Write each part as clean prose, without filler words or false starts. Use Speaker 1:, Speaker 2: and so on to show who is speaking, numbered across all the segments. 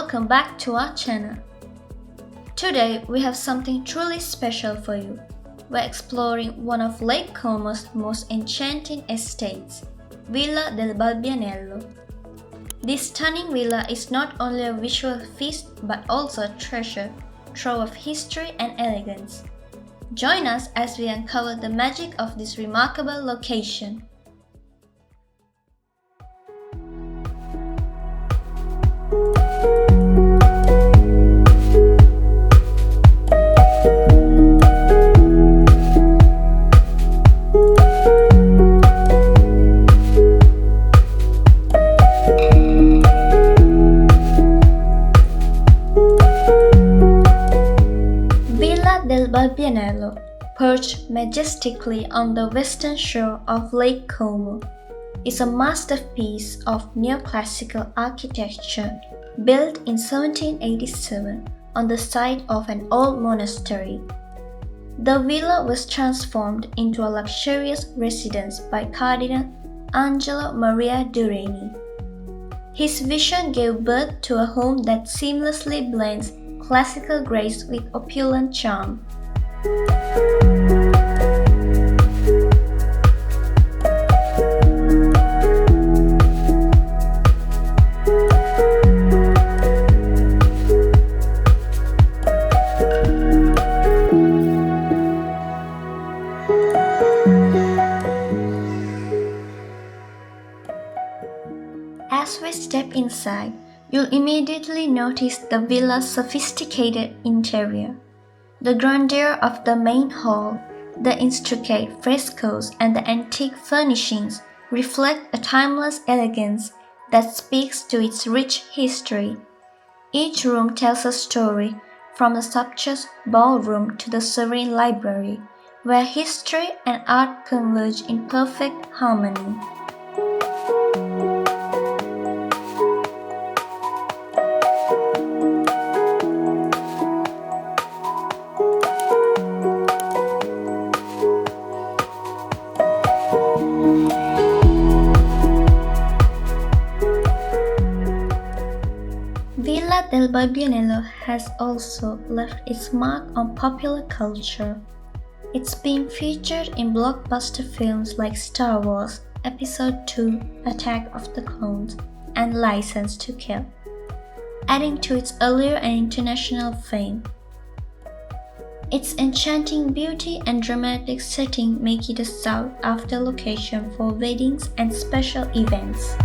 Speaker 1: welcome back to our channel. Today we have something truly special for you. We're exploring one of Lake Como's most enchanting estates, Villa del Balbianello. This stunning villa is not only a visual feast but also a treasure trove of history and elegance. Join us as we uncover the magic of this remarkable location. Villa del Balbianello, perched majestically on the western shore of Lake Como, is a masterpiece of neoclassical architecture built in 1787 on the site of an old monastery. The villa was transformed into a luxurious residence by Cardinal Angelo Maria Durrani. His vision gave birth to a home that seamlessly blends classical grace with opulent charm. As we step inside, you'll immediately notice the villa's sophisticated interior. The grandeur of the main hall, the intricate frescoes, and the antique furnishings reflect a timeless elegance that speaks to its rich history. Each room tells a story, from the sumptuous ballroom to the serene library, where history and art converge in perfect harmony. Villa del Balbianello has also left its mark on popular culture. It's been featured in blockbuster films like Star Wars, Episode II, Attack of the Clones, and License to Kill, adding to its allure and international fame. Its enchanting beauty and dramatic setting make it a sought-after location for weddings and special events.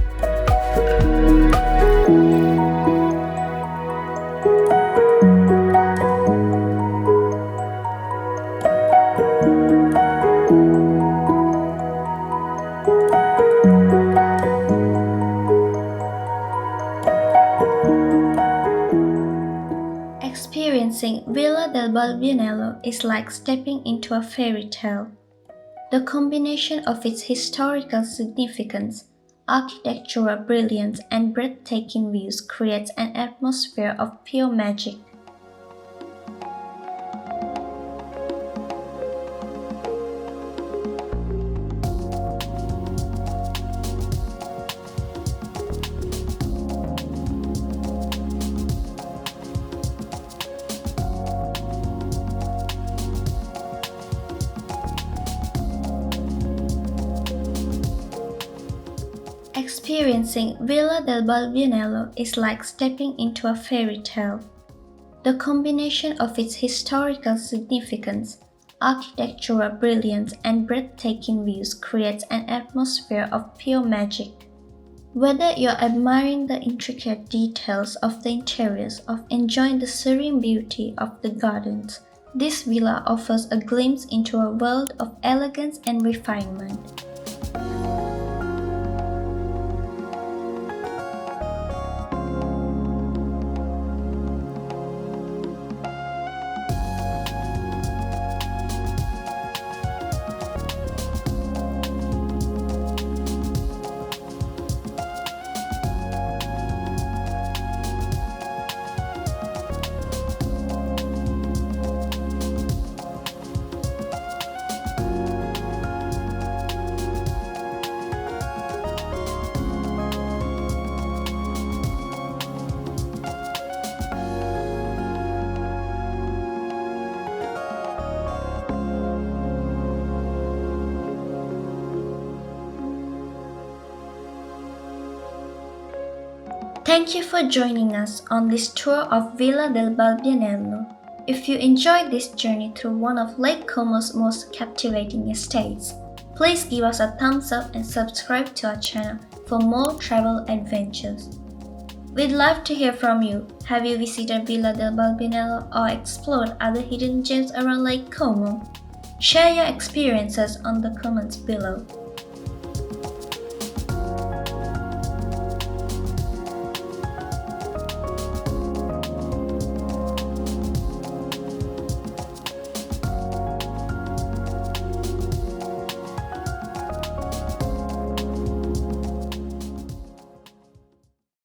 Speaker 1: Experiencing Villa del Balbianello is like stepping into a fairy tale. The combination of its historical significance, architectural brilliance, and breathtaking views creates an atmosphere of pure magic. Experiencing Villa del Balbianello is like stepping into a fairy tale. The combination of its historical significance, architectural brilliance, and breathtaking views creates an atmosphere of pure magic. Whether you're admiring the intricate details of the interiors or enjoying the serene beauty of the gardens, this villa offers a glimpse into a world of elegance and refinement. Thank you for joining us on this tour of Villa del Balbianello. If you enjoyed this journey through one of Lake Como's most captivating estates, please give us a thumbs up and subscribe to our channel for more travel adventures. We'd love to hear from you. Have you visited Villa del Balbianello or explored other hidden gems around Lake Como? Share your experiences on the comments below.